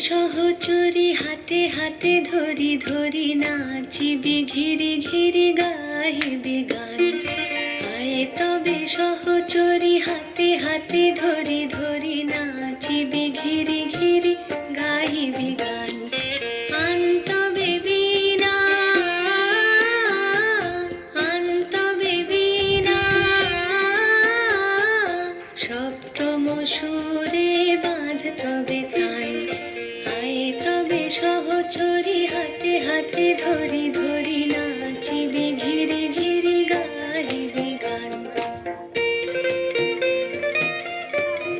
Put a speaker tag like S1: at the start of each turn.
S1: সহচরী হাতে হাতে ধরি ধরি নাচিবি ঘিরি ঘিরি গাহিবি গান। আয়ে তবে সহচরী হাতে হাতে ধরি ধরি নাচিবি ঘিরি ঘিরি গাহিবি গান। আন তবে বীণা আন তবে বীণা সপ্তম সুরে বাঁধ তবে কান। আয়ে তবে সহচরী হাতে হাতে ধরি